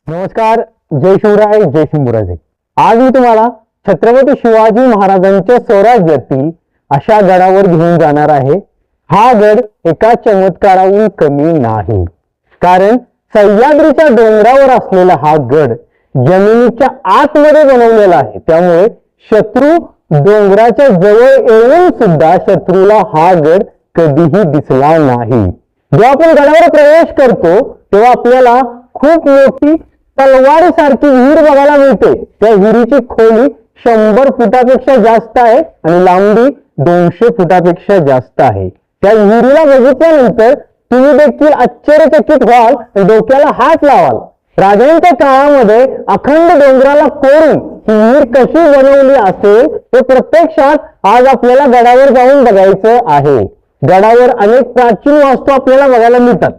नमस्कार, जय शिवराय, जय शंभूराजे. आज मी तुम्हाला छत्रपती शिवाजी महाराजांच्या स्वराज्यातील अशा गडावर घेऊन जाणार आहे. हा गड एका चमत्काराहून कमी नाही. कारण सह्याद्रीच्या डोंगरावर असलेला हा गड जमिनीच्या आतमध्ये बनवलेला आहे. त्यामुळे शत्रू डोंगराच्या जवळ येऊन सुद्धा शत्रूला हा गड कधीही दिसला नाही. जेव्हा आपण गडावर प्रवेश करतो तेव्हा आपल्याला खूप मोठी तलवारी सारखी विहीर बघायला मिळते. त्या विहिरीची खोली 100 फुटापेक्षा जास्त आहे आणि लांबी 200 फुटापेक्षा जास्त आहे. त्या विहिरीला बघितल्यानंतर तुम्ही देखील आश्चर्यचकित व्हाल आणि डोक्याला हात लावाल. राजांच्या काळामध्ये अखंड डोंगराला कोरून ही विहीर कशी बनवली असेल हे प्रत्यक्षात आज आपल्याला गडावर जाऊन बघायचं आहे. गडावर अनेक प्राचीन वास्तू आपल्याला बघायला मिळतात.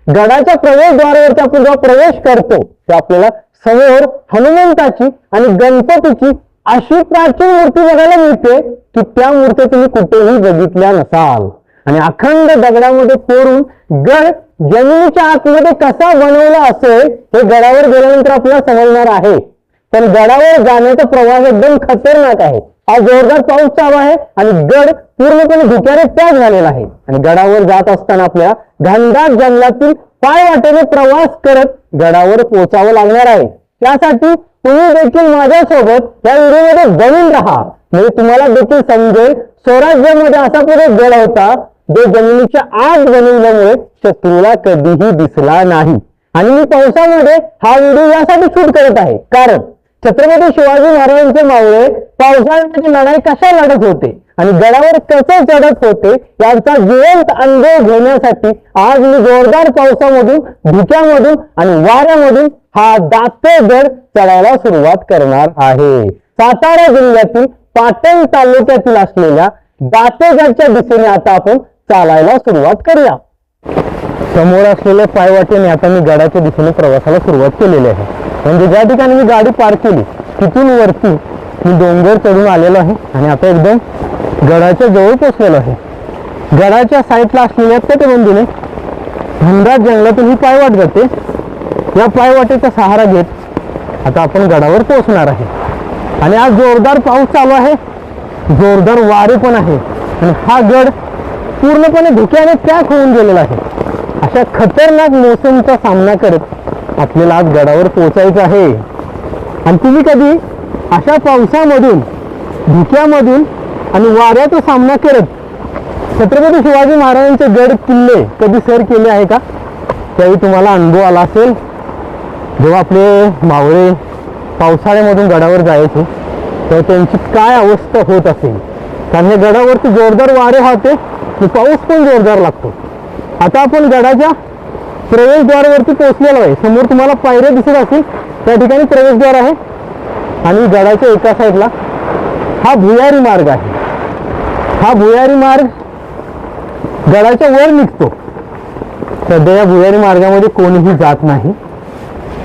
गडाच्या प्रवेशद्वारावरती आपण जेव्हा प्रवेश करतो तेव्हा आपल्याला समोर हनुमंताची आणि गणपतीची अशी प्राचीन मूर्ती बघायला मिळते की त्या मूर्ती तुम्ही कुठेही बघितल्या नसाल. आणि अखंड दगडामध्ये कोरून गड जमिनीच्या आतमध्ये कसा बनवला असेल हे गडावर गेल्यानंतर आपल्याला समजणार आहे. पण गडावर जाण्याचा प्रवास एकदम खतरनाक आहे. आज जोरदार पाऊस चालू आहे आणि गड पूर्णपणे धुक्याने पॅक झालेला आहे. आणि गडावर जात असताना आपल्याला घनदाट जंगलातील पायवाटेने प्रवास करत गडावर पोहोचावं लागणार आहे. त्यासाठी तुम्ही देखील माझ्यासोबत या व्हिडिओमध्ये बनून राहा, म्हणजे तुम्हाला देखील समजेल स्वराज्यामध्ये असा पुढे गड होता जो जमिनीच्या आत बनवल्यामुळे शत्रूला कधीही दिसला नाही. आणि मी पावसामध्ये हा व्हिडिओ यासाठी शूट करत आहे कारण छत्रपती शिवाजी महाराजांचे मावळे पावसाळ्याची लढाई कशा लढत होते आणि गडावर कसे चढत होते यांचा जिवंत अनुभव घेण्यासाठी आज मी जोरदार पावसामधून, धुक्यामधून आणि वाऱ्यामधून हा दाते गड चढायला सुरुवात करणार आहे. सातारा जिल्ह्यातील पाटण तालुक्यातील असलेल्या दातेगडच्या दिशेने आता आपण चालायला सुरुवात करूया. समोर असलेल्या पायवाटेने आता मी गडाच्या दिशेने प्रवासाला सुरुवात केलेली आहे. म्हणजे ज्या ठिकाणी मी गाडी पार्क केली तिथून वरती मी डोंगर चढून आलेलो आहे आणि आता एकदम गडाच्या जवळ पोहोचलेलो आहे. गडाच्या साईडला असलेल्या तटबंदीने घनदाट जंगलातून ही पायवाट जाते. या पायवाटेचा सहारा घेत आता आपण गडावर पोहोचणार आहे. आणि आज जोरदार पाऊस चालू आहे, जोरदार वारे पण आहे आणि हा गड पूर्णपणे धुक्याने पॅक होऊन गेलेला आहे. अशा खतरनाक मोसमचा सामना करत आपल्याला आज गडावर पोहोचायचं आहे. आणि तुम्ही कधी अशा पावसामधून, धुक्यामधून आणि वाऱ्याचा सामना करत छत्रपती शिवाजी महाराजांचे गड किल्ले कधी सर केले आहे का? त्यावेळी तुम्हाला अनुभव आला असेल. जेव्हा आपले मावळे पावसाळ्यामधून गडावर जायचे तेव्हा त्यांची काय अवस्था होत असेल. कारण हे गडावरती जोरदार वारे वाहते आणि पाऊस पण जोरदार लागतो. आता आपण गडाच्या प्रवेशद्वारावरती पोहोचलेलो आहे. समोर तुम्हाला पायऱ्या दिसत असतील, त्या ठिकाणी प्रवेशद्वार आहे आणि गडाच्या एका साईडला हा भुयारी मार्ग आहे. हा भुयारी मार्ग गडाच्या वर निघतो. सध्या या भुयारी मार्गामध्ये कोणीही जात नाही.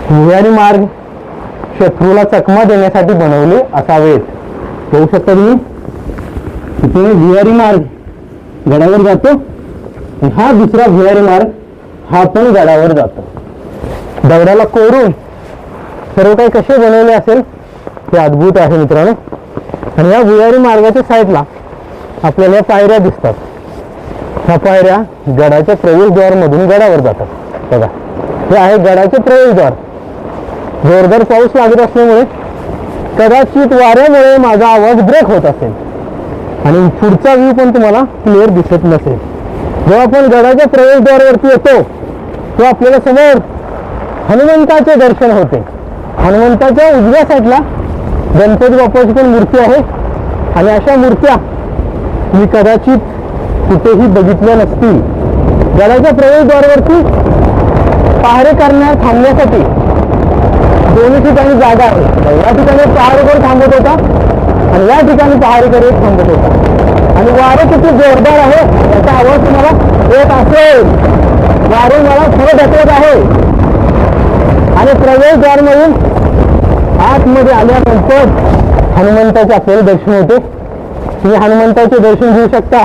भुयारी मार्ग शत्रूला चकमा देण्यासाठी बनवले असावेत. होऊ शकता तुम्ही इथे भुयारी मार्ग गडावर जातो आणि हा दुसरा भुयारी मार्ग हा पण गडावर जातो. दगडाला कोरून सर्व काही कसे बनवले असेल ते अद्भुत आहे मित्रांनो. आणि या भुयारी मार्गाच्या साईडला आपल्याला पायऱ्या दिसतात. ह्या पायऱ्या गडाच्या प्रवेशद्वार मधून गडावर जातात. बघा, हे आहे गडाचे प्रवेशद्वार. जोरदार पाऊस लागत असल्यामुळे कदाचित वाऱ्यामुळे माझा आवाज ब्रेक होत असेल आणि पुढचा व्ह्यू पण तुम्हाला क्लिअर दिसत नसेल. जेव्हा आपण गडाच्या प्रवेशद्वारावरती येतो तेव्हा आपल्याला समोर हनुमंताचे दर्शन होते. हनुमंताच्या उजव्या साईडला गणपती बाप्पाची पण मूर्ती आहे आणि अशा मूर्त्या मी कदाचित कुठेही बघितल्या नसतील. गडाच्या प्रवेशद्वारावरती पहारे करण्यास थांबण्यासाठी दोन्ही ठिकाणी जागा आहे. या ठिकाणी पहारेकर थांबत होता आणि या ठिकाणी पहारेकर थांबत होता. आणि वारे किती जोरदार आहे याचा आवाज तुम्हाला येत असेल. वारे मला थोडं ढकलत आहे. आणि प्रवेशद्वारमधून आतमध्ये आल्यानंतर हनुमंताचे आपल्याला दर्शन होते. तुम्ही हनुमंताचे दर्शन घेऊ शकता.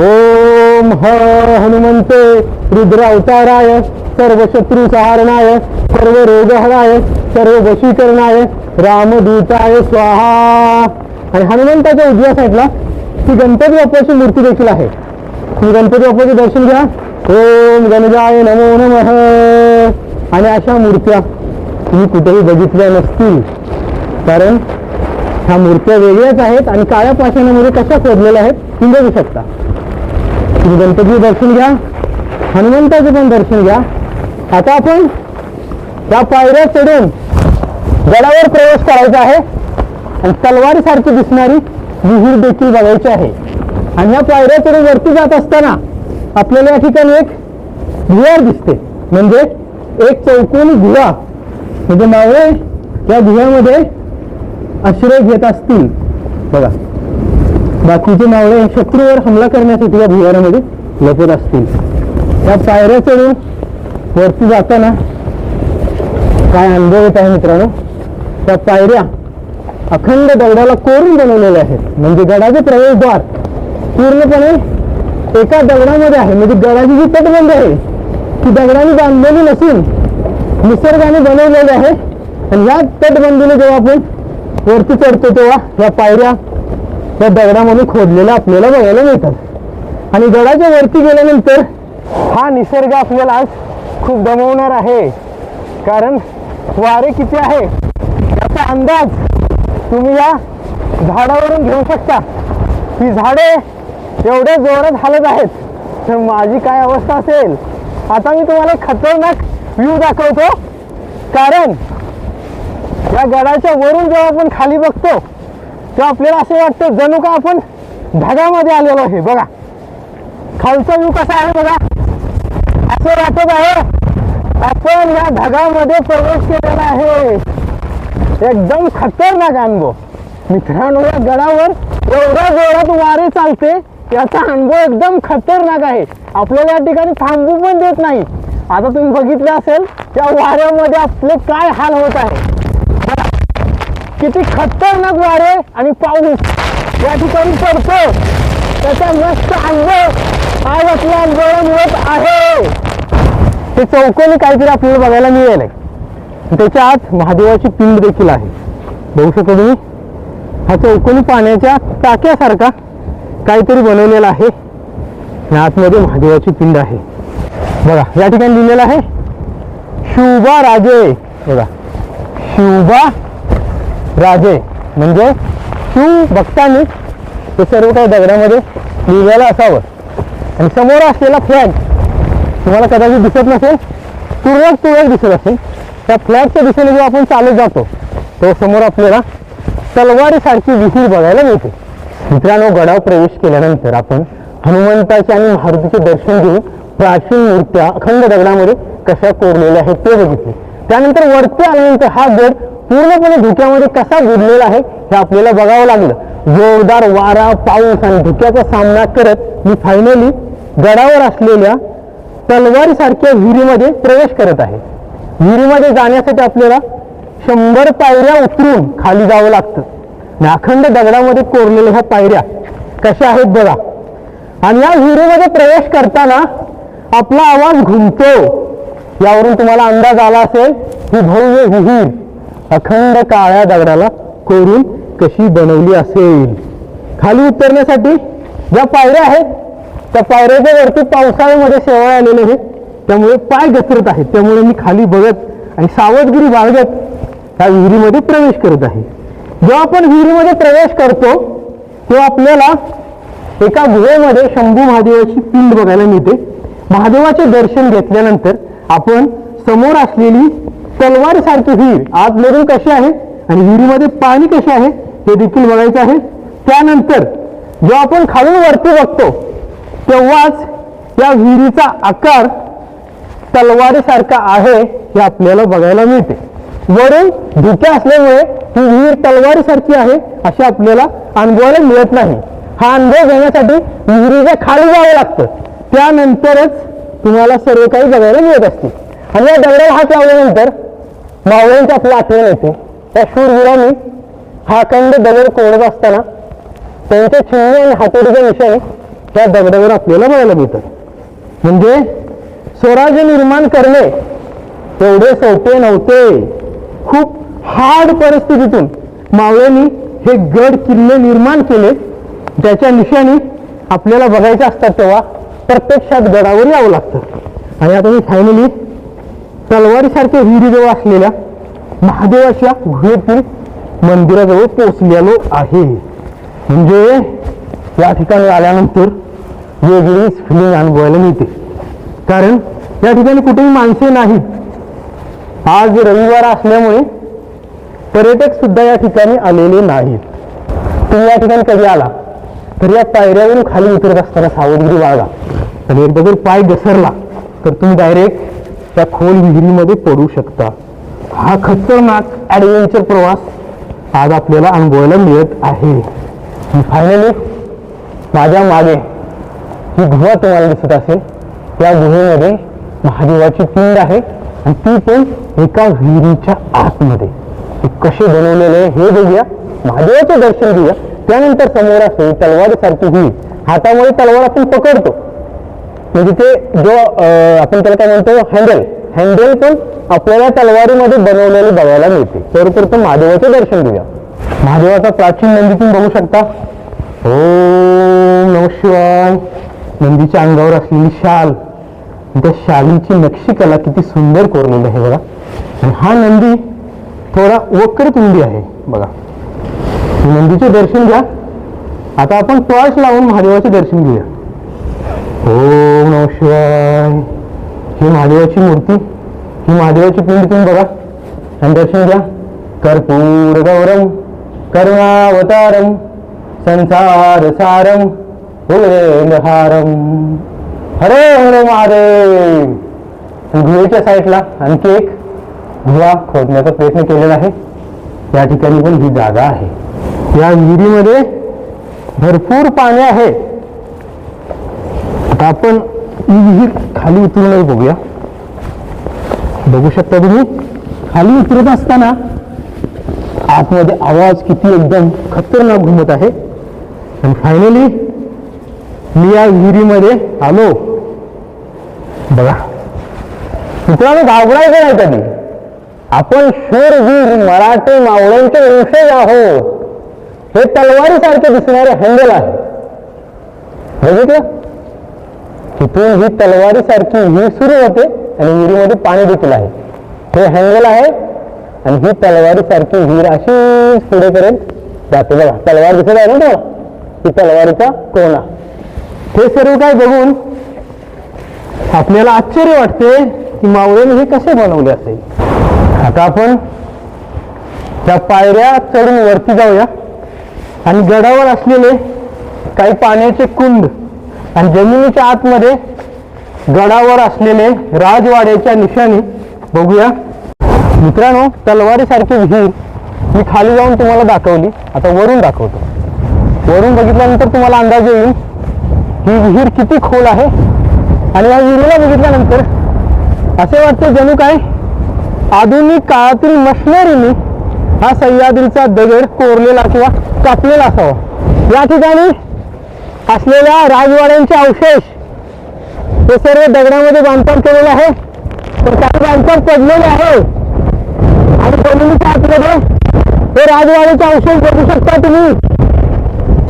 ओम ह हनुमंते रुद्र अवताराय सर्व शत्रू संहारणाय सर्व रोगहराय सर्व वशीकरणाय रामदूताय स्वाहा. आणि हनुमंताच्या उजव्या साईडला ही गणपती बाप्पाची मूर्ती देखील आहे. ही गणपती बाप्पाचे दर्शन घ्या. ओम गणजाय नमो नमः. आणि अशा मूर्त्या तुम्ही कुठेही बघितल्या नसतील, कारण ह्या मूर्त्या वेगळ्याच आहेत आणि काळ्या पाषाणामध्ये कशा खोदलेल्या आहेत तुम्ही बघू शकता. तुम्ही गणपतीचे दर्शन घ्या, हनुमंताचे पण दर्शन घ्या. आता आपण त्या पायऱ्या चढून गडावर प्रवेश करायचा आहे आणि तलवारीसारखी दिसणारी विहीर देखील बघायची आहे. आणि या पायऱ्या चढून वरती जात असताना आपल्याला या ठिकाणी एक भुयार दिसते, म्हणजे एक चौकोनी भुया, म्हणजे मावळे या भुयामध्ये आश्रय घेत असतील. बघा, बाकीचे मावळे शत्रूवर हमला करण्यासाठी या भुयारामध्ये लपत असतील. या पायऱ्या चढून वरती जाताना काय अनुभव येत आहे मित्रांनो. त्या पायऱ्या अखंड दगडाला कोरून बनवलेल्या आहेत, म्हणजे गडाचे प्रवेशद्वार पूर्णपणे एका दगडामध्ये आहे. म्हणजे गडाची जी तटबंदी आहे ती दगडाने बांधलेली नसून निसर्गाने बनवलेली आहे. आणि या तटबंदीने जेव्हा आपण वरती चढतो तेव्हा या पायऱ्या या दगडामध्ये खोदलेल्या आपल्याला बघायला मिळतात. आणि गडाच्या वरती गेल्यानंतर हा निसर्ग आपल्याला आज खूप दमवणार आहे, कारण वारे किती आहे याचा अंदाज तुम्ही या झाडावरून घेऊ शकता. ही झाडे एवढ्या जोरात हालत आहेत, तर माझी काय अवस्था असेल. आता मी तुम्हाला खतरनाक व्ह्यू दाखवतो, कारण या गडाच्या वरून जेव्हा आपण खाली बघतो तेव्हा आपल्याला असे वाटतं जणू का आपण ढगामध्ये आलेलो आहे. बघा खालचा व्ह्यू कसा आहे बघा. असं वाटत आहे आपण या ढगामध्ये प्रवेश केलेला आहे. एकदम खतरनाक अनुभव मित्रांनो. या गडावर एवढ्या जोरात वारे चालते, याचा अनुभव एकदम खतरनाक आहे. आपल्याला या ठिकाणी थांबू पण देत नाही. आता तुम्ही बघितलं असेल त्या वाऱ्यामध्ये आपले काय हाल होत आहे. किती खतरनाक वारे आणि पाऊस या ठिकाणी पडतो, त्याचा मस्त अनुभव आज आपल्या अनुभव मिळत आहे. ते चौकोनी काहीतरी आपल्याला बघायला मिळेल. त्याच्या आत महादेवाची पिंड देखील आहे. बघू शकता तुम्ही, हा चौकोनी पाण्याच्या टाक्यासारखा काहीतरी बनवलेला आहे. आतमध्ये महादेवाची पिंड आहे. बघा या ठिकाणी लिहिलेलं आहे शिवबा राजे. बघा शिवबा राजे म्हणजे शिव भक्तांनी ते सर्व काही दगडामध्ये लिहिलेलं असावं. आणि समोर असलेला फ्लॅग तुम्हाला कदाचित दिसत नसेल, तुरळक दिसत असेल. त्या फ्लॅगच्या दिशेने जेव्हा आपण चालत जातो तो समोर आपल्याला तलवारीसारखी विहीर बघायला मिळते. मित्रांनो, गडावर प्रवेश केल्यानंतर आपण हनुमंताचे आणि मारुतीचे दर्शन घेऊन प्राचीन मूर्त्या अखंड दगडामध्ये कशा कोरलेल्या आहेत ते बघितले. त्यानंतर वरती आल्यानंतर हा गड पूर्णपणे धुक्यामध्ये कसा बुडलेला आहे हे आपल्याला बघावं लागलं. जोरदार वारा, पाऊस आणि धुक्याचा सामना करत मी फायनली गडावर असलेल्या तलवारीसारख्या विहिरीमध्ये प्रवेश करत आहे. विहिरीमध्ये जाण्यासाठी आपल्याला 100 पायऱ्या उतरून खाली जावं लागतं. अखंड दगडामध्ये कोरलेल्या ह्या पायऱ्या कशा आहेत बघा. आणि या विहिरीमध्ये प्रवेश करताना आपला आवाज घुमतो. यावरून तुम्हाला अंदाज आला असेल ही भव्य विहीर अखंड काळ्या दगडाला कोरून कशी बनवली असेल. खाली उतरण्यासाठी ज्या पायऱ्या आहेत त्या पायऱ्याच्या वरती पावसाळ्यामध्ये शेवाळ आलेले आहेत, त्यामुळे पाय घसरत आहेत. त्यामुळे मी खाली बघत आणि सावधगिरी बाळगत त्या विहिरीमध्ये प्रवेश करत आहे. जेव्हा आपण विहिरीमध्ये प्रवेश करतो तेव्हा आपल्याला एका गुहेमध्ये शंभू महादेवाची पिंड बघायला मिळते. महादेवाचे दर्शन घेतल्यानंतर आपण समोर असलेली तलवारीसारखी विहीर आतमधून कशी आहे आणि विहिरीमध्ये पाणी कसे आहे हे देखील बघायचं आहे. त्यानंतर जेव्हा आपण खालून वरती बघतो तेव्हाच या विहिरीचा आकार तलवारीसारखा आहे हे आपल्याला बघायला मिळते. वरून धुके असल्यामुळे ही विहीर तलवारीसारखी आहे असे आपल्याला अनुभवायला मिळत नाही. हा अनुभव घेण्यासाठी विहिरीच्या खाली जावं लागतं, त्यानंतरच तुम्हाला सर्व काही बघायला मिळत असते. आणि या दगडाला हात लावल्यानंतर मावळ्यांची आपली आठवण येते. त्या शूरवीरांनी हा अखंड दगड कोरत असताना त्यांच्या छिन्नी आणि हातोडीच्या निशाणे त्या दगडावर आपल्याला बघायला मिळतात. म्हणजे स्वराज्य निर्माण करणे एवढे सोपे नव्हते. खूप हार्ड परिस्थितीतून मावळ्यांनी हे गड किल्ले निर्माण केले, ज्याच्या निशाणी आपल्याला बघायच्या असतात तेव्हा प्रत्यक्षात गडावर यावं लागतं. आणि आता मी फायनली तलवारीसारख्या विहिरीजवळ असलेल्या महादेवाच्या गुहेतील मंदिराजवळ पोचलेलो आहे. म्हणजे या ठिकाणी आल्यानंतर वेगळीच फिलिंग अनुभवायला मिळते, कारण या ठिकाणी कुठेही माणसे नाहीत. आज रविवार असल्यामुळे पर्यटक सुद्धा या ठिकाणी आलेले नाहीत. तुम्ही या ठिकाणी कधी आला तर या पायऱ्यावरून खाली उतरत असताना सावधगिरी बाळगा, आणि एकदा जर पाय घसरला तर तुम्ही डायरेक्ट त्या खोल विहिरीमध्ये पडू शकता. हा खतरनाक ॲडव्हेंचर प्रवास आज आपल्याला अनुभवायला मिळत आहे. फायनली माझ्या मागे ही गुहा तुम्हाला दिसत असेल. त्या गुहेमध्ये महादेवाची पिंड आहे, आणि ती पण एका विहिरीच्या आतमध्ये. ते कसे बनवलेले हे बघूया, महादेवाचे दर्शन घेऊया, त्यानंतर समोर असेल तलवारीसारखी विहीर. हातामध्ये तलवार आपण पकडतो, म्हणजे ते जो आपण त्याला काय म्हणतो हँडल पण आपल्याला तलवारीमध्ये बनवलेले बघायला मिळते. सर्वप्रथम महादेवाचे दर्शन घेऊया. महादेवाचा प्राचीन नंदी तुम्ही बघू शकता. ओम नमः शिवाय. नंदीच्या अंगावर असलेली शाल, त्या शालीची नक्षी कला किती सुंदर कोरलेली आहे बघा. आणि हा नंदी थोडा वक्रतुंडी आहे बघा. नंदीचे दर्शन घ्या. आता आपण टॉर्च लावून महादेवाचे दर्शन घेऊया. ओम नमः शिवाय. ही महादेवाची मूर्ती, ही महादेवाची पिंड तुम्ही बघा आणि दर्शन घ्या. कर्पूर गौरम करुणावतारम संसार सारम हारम हरे हरे महादेव. गुहेच्या साईडला आणखी एक गुहा खोदण्याचा प्रयत्न केलेला आहे. या ठिकाणी पण ही जागा आहे. या विहिरीमध्ये भरपूर पाणी आहे. आता आपण ही विहीर खाली उतरूनच बघूया. बघू शकता तुम्ही खाली उतरत असताना आतमध्ये आवाज किती एकदम खतरनाक घुमत आहे. आणि फायनली मी या विहिरीमध्ये आलो बघा. मित्रांनो, घाबरायचं नाही कधी. आपण शूरवीर मराठी मावळ्यांचे वंशज आहोत. हे तलवारीसारखे दिसणारे हँडल आहे, बघितलं. तिथून ही तलवारीसारखी विहीर सुरू होते आणि विहिरीमध्ये पाणी देखील आहे. हे हँडल आहे आणि ही तलवारीसारखी विहीर अशी पुढे करेल जाते बघा. तलवार दिसत आहे ना तुम्हाला, ही तलवारीचा कोना. हे सर्व काय बघून आपल्याला आश्चर्य वाटते की मावळ्यांनी हे कसे बनवले असेल. आता आपण त्या पायऱ्या चढून वरती जाऊया आणि गडावर असलेले काही पाण्याचे कुंड आणि जमिनीच्या आतमध्ये गडावर असलेले राजवाड्याच्या निशाणी बघूया. मित्रांनो, तलवारीसारखी विहीर मी खाली जाऊन तुम्हाला दाखवली. आता वरून दाखवतो. वरून बघितल्यानंतर तुम्हाला अंदाज येईल ही विहीर किती खोल आहे. आणि या विहिरीला बघितल्यानंतर असे वाटते जणू काय आधुनिक काळातील मशिनरीने हा सह्याद्रीचा दगड कोरलेला किंवा कापलेला असावा. या ठिकाणी असलेल्या राजवाड्यांचे अवशेष हे सर्व दगडामध्ये बांधकाम केलेले आहे. तर काही बांधकाम पडलेले आहे आणि जमिनीच्या आतमध्ये हे राजवाड्याचे अवशेष बघू शकता तुम्ही.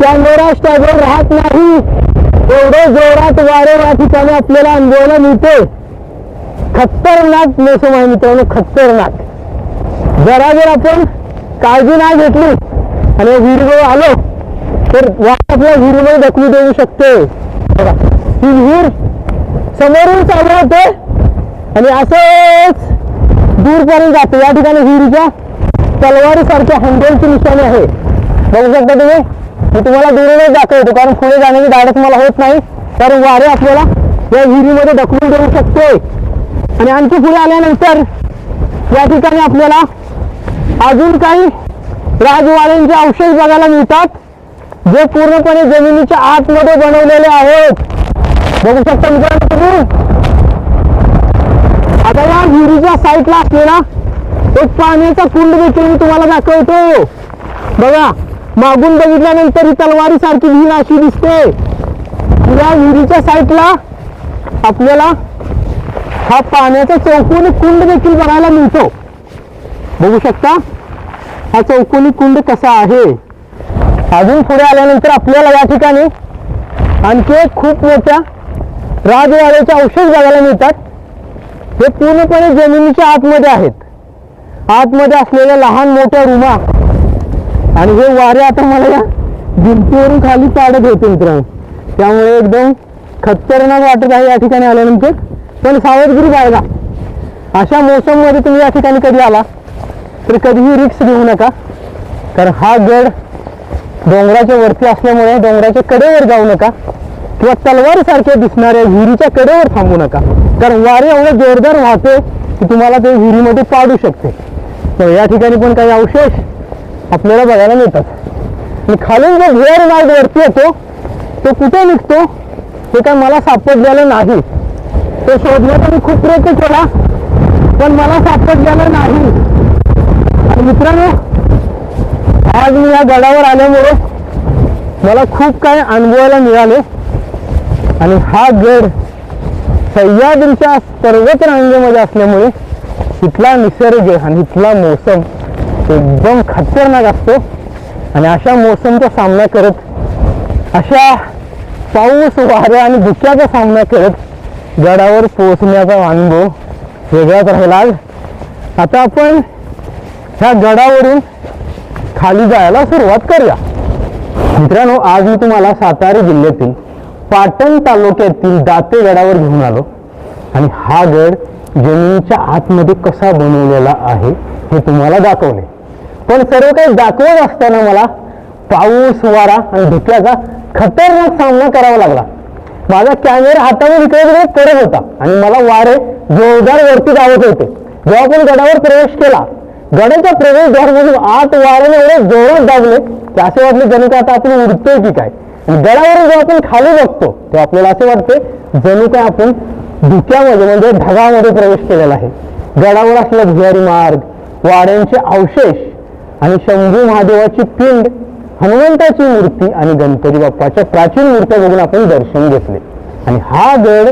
कॅमेरा स्टॅबल राहत नाही, एवढे जोरात वारे या ठिकाणी आपल्याला अनुभवायला मिळते. खतरनाक मोसम आहे मित्रांनो, खतरनाक. जरा जर आपण काळजी नाही घेतली आणि विहिरीजवळ आलो तर वाट आपल्या विहिरीमध्ये ढकलू देऊ शकते. ही विहीर समोरून चालू होते आणि असंच दूरपर्यंत जाते. या ठिकाणी विहिरीच्या तलवारीसारख्या हँडलची निशाणी आहे, बघू शकता तुम्ही. मी तुम्हाला दूरच दाखवतो कारण पुढे जाण्याची धाडस मला होत नाही, कारण वारे आपल्याला या विहिरीमध्ये ढकलून देऊ शकते. आणि आणखी पुढे आल्यानंतर या ठिकाणी आपल्याला अजून काही राजवाड्यांचे अवशेष बघायला मिळतात, जे पूर्णपणे जमिनीच्या आतमध्ये बनवलेले आहेत. बघू शकता मित्रांनो तुम्ही. आता या विहिरीच्या साईडला असलेला एक पाण्याचा कुंड देखील मी तुम्हाला दाखवतो. बघा, मागून बघितल्यानंतर ही तलवारी सारखी विहीर अशी दिसते. या विहिरीच्या साईडला आपल्याला हा पाण्याचा चौकोनी कुंड देखील बघायला मिळतो. बघू शकता हा चौकोनी कुंड कसा आहे. अजून पुढे आल्यानंतर आपल्याला या ठिकाणी आणखी एक खूप मोठ्या राजवाड्याचे अवशेष बघायला मिळतात. हे पूर्णपणे जमिनीच्या आतमध्ये आहेत. आतमध्ये असलेल्या लहान मोठ्या रूमा आणि हे वारे आता मला या भिंतीवरून खाली पाडत होते मित्रांनो. त्यामुळे एकदम खतरनाक वाटत आहे या ठिकाणी आल्यानंतर. पण सावधगिरी बाळगा. अशा मोसममध्ये तुम्ही या ठिकाणी कधी आला तर कधीही रिस्क घेऊ नका. कारण हा गड डोंगराच्या वरती असल्यामुळे डोंगराच्या कडेवर जाऊ नका किंवा तलवारीसारख्या दिसणाऱ्या विहिरीच्या कडेवर थांबू नका. कारण वारे एवढं जोरदार वाहते की तुम्हाला ते विहिरीमध्ये पाडू शकते. तर या ठिकाणी पण काही अवशेष आपल्याला बघायला मिळतात. आणि खालून जो भुयारी मार्ग वरती येतो तो कुठे निघतो हे काय मला सापडलेलं नाही. तो शोधण्याचा मी खूप प्रयत्न केला पण मला सापडलेलं नाही. आणि मित्रांनो आज मी या गडावर आल्यामुळे मला खूप काही अनुभवायला मिळाले. आणि हा गड सह्याद्रीच्या पर्वत रांगेमध्ये असल्यामुळे इथला निसर्ग आणि इथला मोसम एकदम खतरनाक असतो. आणि अशा मोसमचा सामना करत अशा पाऊस वाऱ्या आणि धुक्याचा सामना करत गडावर पोहोचण्याचा अनुभव वेगळाच राहिला. आता आपण ह्या गडावरून खाली जायला सुरुवात करूया. मित्रांनो आज मी तुम्हाला सातारा जिल्ह्यातील पाटण तालुक्यातील दाते गडावर घेऊन आलो. आणि हा गड जमिनीच्या आतमध्ये कसा बनवलेला आहे हे तुम्हाला दाखवले. पण सर्व काही दाखवत असताना मला पाऊस वारा आणि धुक्याचा खतरनाक सामना करावा लागला. माझा कॅमेरा हातामध्ये इकडे पडत होता आणि मला वारे जोरदार वरती धावत होते. जेव्हा आपण गडावर प्रवेश केला गडाच्या प्रवेशद्वारामधून आत वाऱ्याने एवढे जोरात दाबले की असे वाटले जणू काय आता आपण उडतोय की काय. आणि गडावरून जेव्हा आपण खाली बघतो तेव्हा आपल्याला असे वाटते जणू काय आपण धुक्यामध्ये म्हणजे ढगामध्ये प्रवेश केलेला आहे. गडावर असलेला भुयारी मार्ग, वाड्यांचे अवशेष आणि शंभू महादेवाची पिंड, हनुमंताची मूर्ती आणि गणपती बाप्पाच्या प्राचीन मूर्त्या बघून आपण दर्शन घेतले. आणि हा गड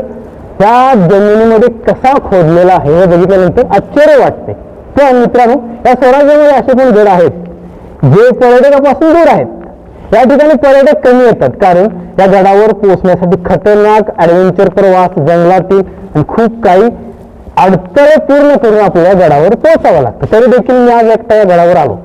त्या जमिनीमध्ये कसा खोदलेला आहे हे बघितल्यानंतर आश्चर्य वाटते. पण मित्रांनो या स्वराज्यामध्ये असे पण गड आहेत जे पर्यटकापासून दूर आहेत. या ठिकाणी पर्यटक कमी येतात कारण या गडावर पोहोचण्यासाठी खतरनाक ऍडव्हेंचर प्रवास, जंगलातील आणि खूप काही अडथळे पूर्ण करून आपल्याला गडावर पोहोचावं लागतं. तरी देखील मी आज एकटा या गडावर आलो.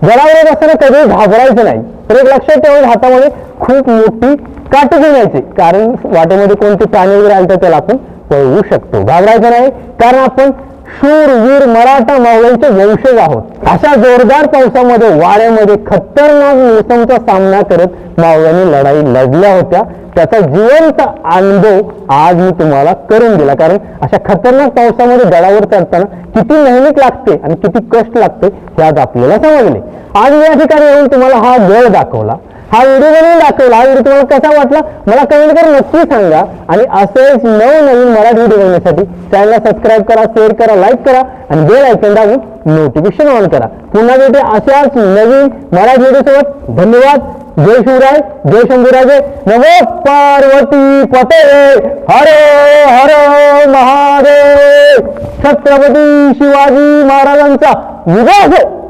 गडावर येत असताना कधी घाबरायचं नाही. तर एक लक्षात ठेवा हातामध्ये खूप मोठी काठी घेऊन यायची कारण वाटेमध्ये कोणते प्राणी वगैरे आले तर त्याला आपण पळवू शकतो. घाबरायचं नाही कारण आपण शूरवीर मराठा मावळ्यांचे वंशज आहोत. अशा जोरदार पावसामध्ये वाऱ्यामध्ये खतरनाक मोसमचा सामना करत मावळ्यांनी लढाई लढल्या होत्या. त्याचा जिवंत अनुभव आज मी तुम्हाला करून दिला. कारण अशा खतरनाक पावसामध्ये गडावर चढताना किती मेहनत लागते आणि किती कष्ट लागते हे आज आपल्याला समजले. आज मी या ठिकाणी येऊन तुम्हाला हा गड दाखवला, हा व्हिडिओ बनवून दाखवला. हा व्हिडिओ तुम्हाला कसा वाटला मला कमेंट करून नक्की सांगा. आणि असेच नवनवीन मराठी व्हिडिओ बघण्यासाठी चॅनलला सबस्क्राईब करा, शेअर करा, लाईक करा आणि बेल आयकॉन दाबून नोटिफिकेशन ऑन करा. पुन्हा भेटू अशाच नवीन मराठी व्हिडिओ सोबत. धन्यवाद. जय शिवराय, जय शंभूराजे, नमो पार्वती पते, हर हर महादेव. छत्रपती शिवाजी महाराजांचा विजय हो.